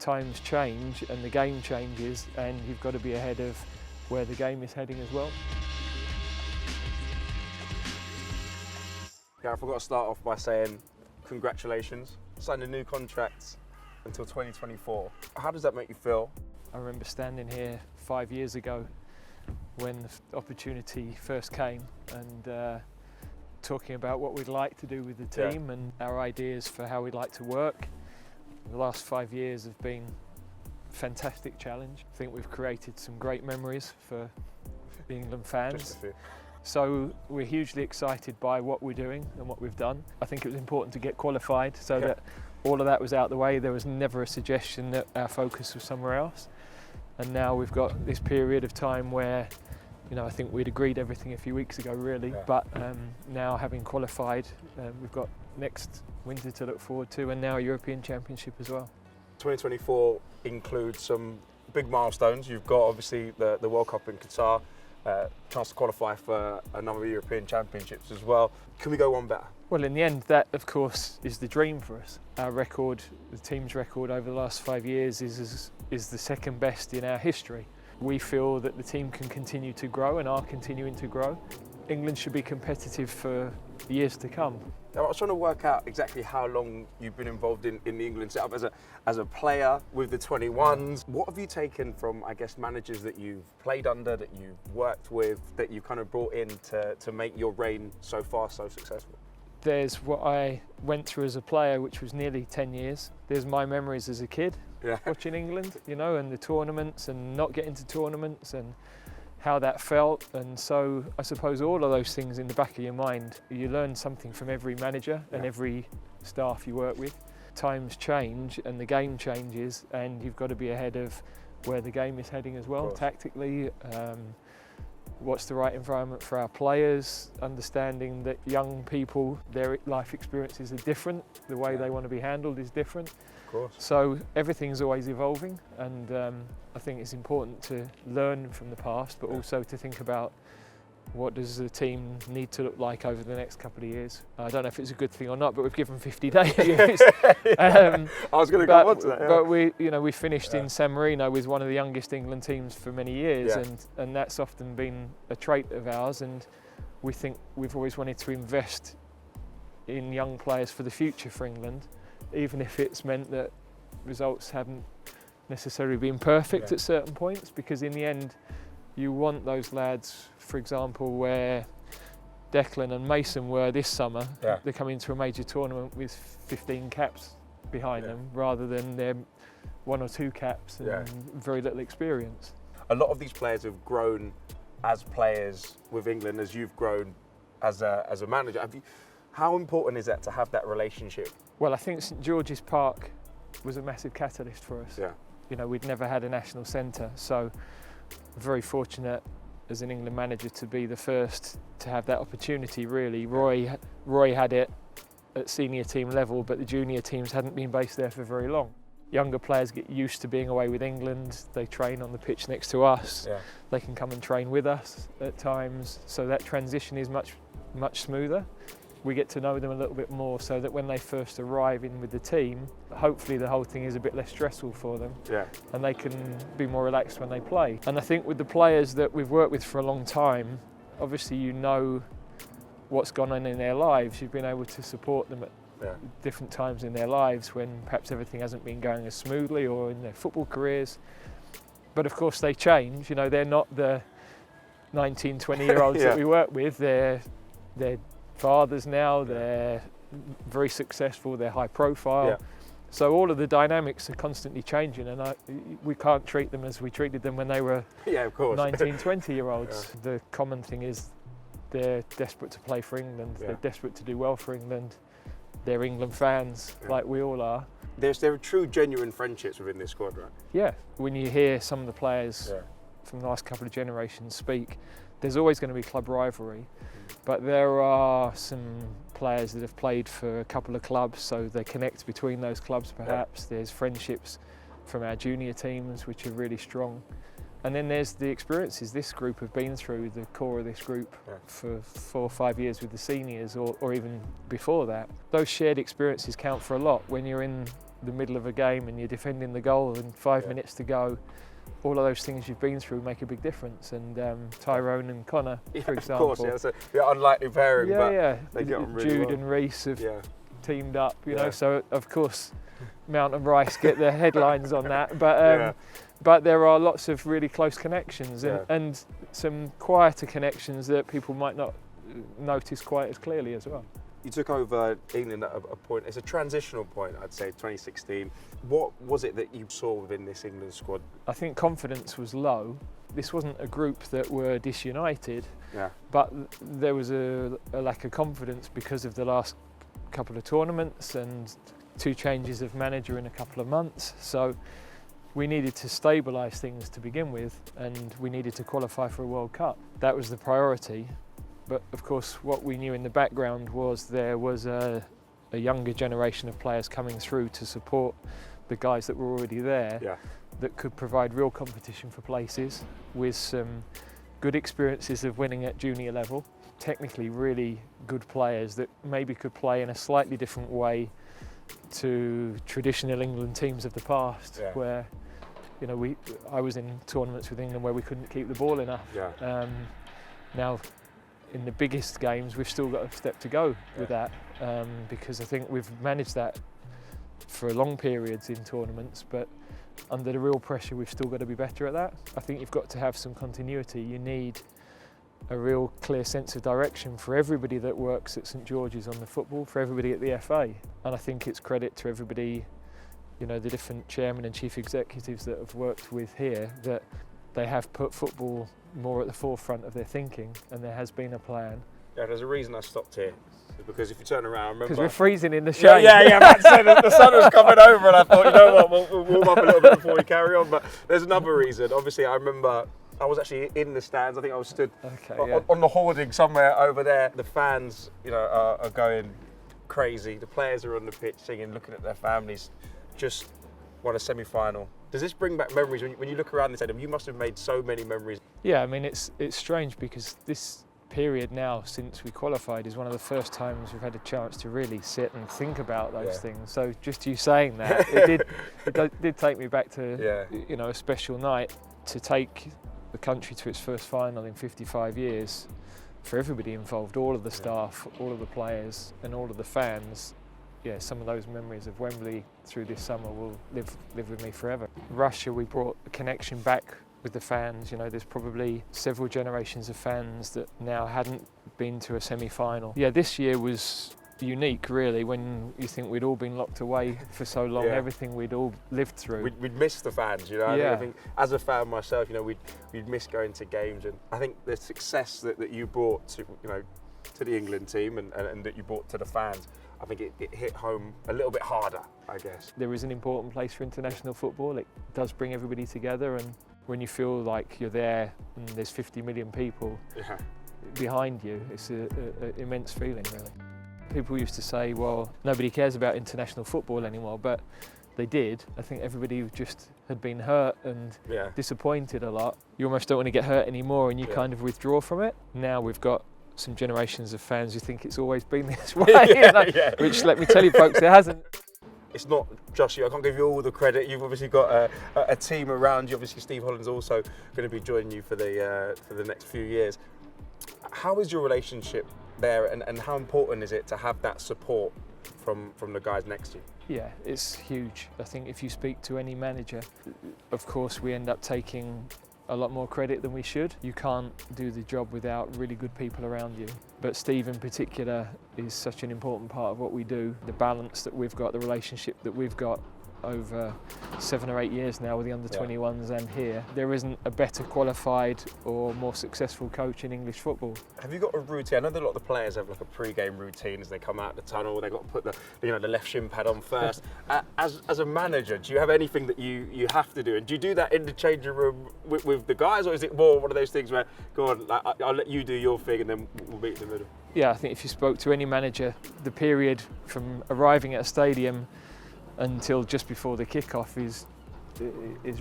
times change and the game changes, and you've got to be ahead of where the game is heading as well. Gareth, I've got to start off by saying congratulations. Signed a new contract until 2024. How does that make you feel? I remember standing here 5 years ago when the opportunity first came and talking about what we'd like to do with the team and our ideas for how we'd like to work. The last 5 years have been a fantastic challenge. I think we've created some great memories for the England fans. Just a few. So we're hugely excited by what we're doing and what we've done. I think it was important to get qualified so that all of that was out the way. There was never a suggestion that our focus was somewhere else. And now we've got this period of time where, you know, I think we'd agreed everything a few weeks ago really, but now having qualified, we've got next winter to look forward to, and now a European Championship as well. 2024 includes some big milestones. You've got obviously the World Cup in Qatar, chance to qualify for a number of European Championships as well. Can we go one better? Well, in the end, that of course is the dream for us. Our record, the team's record over the last 5 years is the second best in our history. We feel that the team can continue to grow and are continuing to grow. England should be competitive for years to come. I was trying to work out exactly how long you've been involved in the England setup as a player with the 21s. What have you taken from, I guess, managers that you've played under, that you've worked with, that you kind of brought in to make your reign so far so successful? There's what I went through as a player, which was nearly 10 years. There's my memories as a kid watching England, you know, and the tournaments and not getting to tournaments and how that felt. And so I suppose all of those things in the back of your mind, you learn something from every manager and every staff you work with. Times change and the game changes, and you've got to be ahead of where the game is heading as well, tactically. What's the right environment for our players, understanding that young people, their life experiences are different, the way they want to be handled is different. Of course. So everything's always evolving, and I think it's important to learn from the past, but also to think about what does the team need to look like over the next couple of years. I don't know if it's a good thing or not, but we've given 50 days. I was going to go on to that. But we finished in San Marino with one of the youngest England teams for many years, and that's often been a trait of ours. And we think we've always wanted to invest in young players for the future for England, even if it's meant that results haven't necessarily been perfect at certain points, because in the end, you want those lads, for example, where Declan and Mason were this summer, they come into a major tournament with 15 caps behind them, rather than their 1 or 2 caps and very little experience. A lot of these players have grown as players with England, as you've grown as a manager. How important is that to have that relationship? Well, I think St George's Park was a massive catalyst for us. You know, we'd never had a national centre, so very fortunate as an England manager to be the first to have that opportunity, really. Roy had it at senior team level, but the junior teams hadn't been based there for very long. Younger players get used to being away with England, they train on the pitch next to us, they can come and train with us at times, so that transition is much smoother. We get to know them a little bit more, so that when they first arrive in with the team, hopefully the whole thing is a bit less stressful for them, and they can be more relaxed when they play. And I think with the players that we've worked with for a long time, obviously you know what's gone on in their lives. You've been able to support them at different times in their lives when perhaps everything hasn't been going as smoothly, or in their football careers. But of course they change. You know, they're not the 19, 20-year-olds that we work with. They're fathers now, they're very successful, they're high profile. So all of the dynamics are constantly changing, and we can't treat them as we treated them when they were 19, 20-year-olds. The common thing is they're desperate to play for England, they're desperate to do well for England, they're England fans like we all are. There are true, genuine friendships within this squad, right? Yeah, when you hear some of the players from the last couple of generations speak, there's always going to be club rivalry. But there are some players that have played for a couple of clubs, so they connect between those clubs perhaps. There's friendships from our junior teams which are really strong. And then there's the experiences this group have been through, the core of this group for 4 or 5 years with the seniors, or even before that. Those shared experiences count for a lot when you're in the middle of a game and you're defending the goal and 5 minutes to go, all of those things you've been through make a big difference. And Tyrone and Connor, for example. Of course, it's an unlikely pairing, but they get on really Jude well. and Reece have teamed up, you know, so of course Mount and Rice get the headlines on that, but there are lots of really close connections and some quieter connections that people might not notice quite as clearly as well. You took over England at a point, it's a transitional point, I'd say, 2016. What was it that you saw within this England squad? I think confidence was low. This wasn't a group that were disunited, but there was a lack of confidence because of the last couple of tournaments and 2 changes of manager in a couple of months. So we needed to stabilise things to begin with, and we needed to qualify for a World Cup. That was the priority. But of course, what we knew in the background was there was a younger generation of players coming through to support the guys that were already there, that could provide real competition for places with some good experiences of winning at junior level, technically really good players that maybe could play in a slightly different way to traditional England teams of the past, where, you know, I was in tournaments with England where we couldn't keep the ball enough. Now, in the biggest games, we've still got a step to go with that, because I think we've managed that for long periods in tournaments, but under the real pressure, we've still got to be better at that. I think you've got to have some continuity. You need a real clear sense of direction for everybody that works at St George's on the football, for everybody at the FA. And I think it's credit to everybody, you know, the different chairmen and chief executives that have worked with here, that they have put football more at the forefront of their thinking, and there has been a plan. Yeah, there's a reason I stopped here, because if you turn around, remember... Because we're freezing in the shade. The sun was coming over, and I thought, you know what, we'll warm up a little bit before we carry on. But there's another reason. Obviously, I remember I was actually in the stands. I think I was stood on the hoarding somewhere over there. The fans, you know, are going crazy. The players are on the pitch singing, looking at their families, just won a semi-final. Does this bring back memories when you look around the stadium? You must have made so many memories. Yeah, I mean, it's strange because this period now since we qualified is one of the first times we've had a chance to really sit and think about those things. So just you saying that, it did take me back to you know, a special night to take the country to its first final in 55 years. For everybody involved, all of the staff, all of the players, and all of the fans. Yeah, some of those memories of Wembley through this summer will live with me forever. Russia, we brought a connection back with the fans. You know, there's probably several generations of fans that now hadn't been to a semi-final. Yeah, this year was unique, really, when you think we'd all been locked away for so long, everything we'd all lived through. We'd miss the fans, you know. I think as a fan myself, you know, we'd miss going to games, and I think the success that you brought to, you know, to the England team and that you brought to the fans, I think it hit home a little bit harder, I guess. There is an important place for international football. It does bring everybody together, and when you feel like you're there and there's 50 million people behind you, it's an immense feeling, really. People used to say, well, nobody cares about international football anymore, but they did. I think everybody just had been hurt and disappointed a lot. You almost don't want to get hurt anymore, and you kind of withdraw from it. Now we've got some generations of fans who think it's always been this way, which, let me tell you folks, it hasn't. It's not just you. I can't give you all the credit. You've obviously got a team around you. Obviously, Steve Holland's also going to be joining you for the next few years. How is your relationship there, and how important is it to have that support from the guys next to you? Yeah, it's huge. I think if you speak to any manager, of course, we end up taking a lot more credit than we should. You can't do the job without really good people around you. But Steve in particular is such an important part of what we do. The balance that we've got, the relationship that we've got over 7 or 8 years now with the under-21s and here. There isn't a better qualified or more successful coach in English football. Have you got a routine? I know that a lot of the players have like a pre-game routine as they come out the tunnel. They've got to put the left shin pad on first. As a manager, do you have anything that you have to do? And do you do that in the changing room with the guys, or is it more one of those things where, go on, I'll let you do your thing and then we'll meet in the middle? Yeah, I think if you spoke to any manager, the period from arriving at a stadium until just before the kick-off is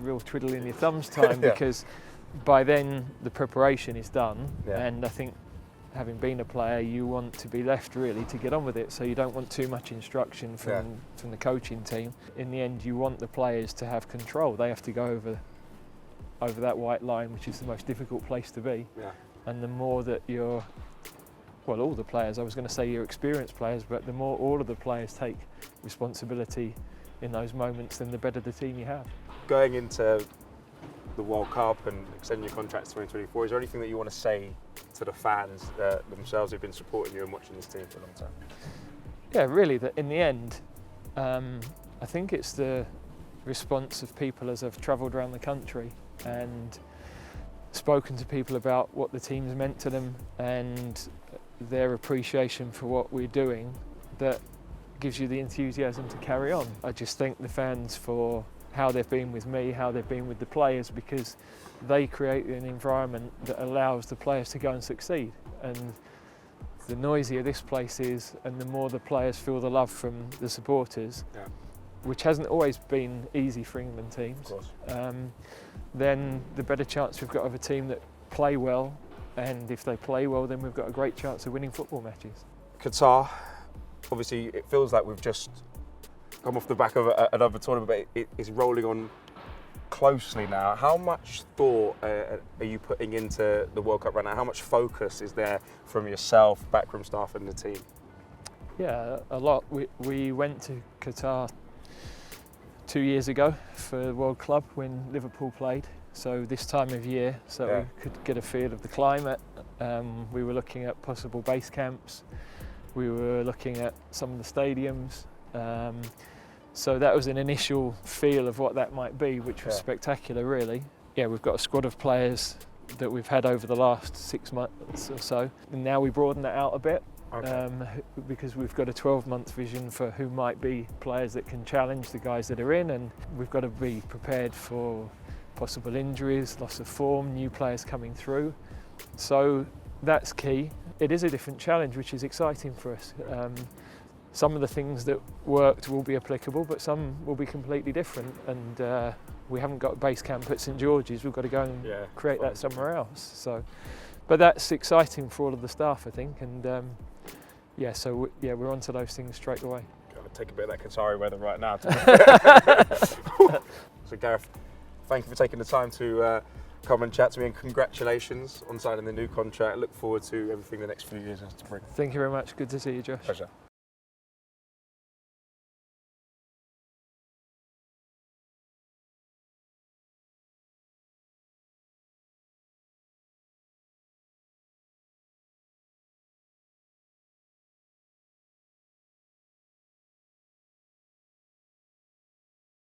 real twiddling your thumbs time, because by then the preparation is done, and I think having been a player, you want to be left really to get on with it. So you don't want too much instruction from the coaching team. In the end, you want the players to have control. They have to go over that white line, which is the most difficult place to be. Yeah. And the more that all the players, I was going to say your experienced players, but the more all of the players take responsibility in those moments, then the better the team you have. Going into the World Cup and extending your contract to 2024, is there anything that you want to say to the fans themselves who've been supporting you and watching this team for a long time? Yeah, really, that in the end, I think it's the response of people as I've travelled around the country and spoken to people about what the team's meant to them and their appreciation for what we're doing that gives you the enthusiasm to carry on. I just thank the fans for how they've been with me, how they've been with the players, because they create an environment that allows the players to go and succeed. And the noisier this place is, and the more the players feel the love from the supporters, which hasn't always been easy for England teams, then the better chance we've got of a team that play well, and if they play well, then we've got a great chance of winning football matches. Qatar, obviously it feels like we've just come off the back of another tournament, but it is rolling on closely now. How much thought are you putting into the World Cup right now? How much focus is there from yourself, backroom staff and the team? Yeah, a lot. We went to Qatar 2 years ago for the World Club when Liverpool played. So this time of year, so we could get a feel of the climate. We were looking at possible base camps. We were looking at some of the stadiums. So that was an initial feel of what that might be, which was spectacular, really. Yeah, we've got a squad of players that we've had over the last 6 months or so. And now we broaden that out a bit. Because we've got a 12-month vision for who might be players that can challenge the guys that are in, and we've got to be prepared for possible injuries, loss of form, new players coming through. So that's key. It is a different challenge, which is exciting for us. Some of the things that worked will be applicable, but some will be completely different. And we haven't got a base camp at St George's. We've got to go and create that somewhere else. So, but that's exciting for all of the staff, I think. And we're onto those things straight away. Going to take a bit of that Qatari weather right now. So Gareth, thank you for taking the time to come and chat to me, and congratulations on signing the new contract. Look forward to everything the next few years has to bring. Thank you very much. Good to see you, Josh. Pleasure.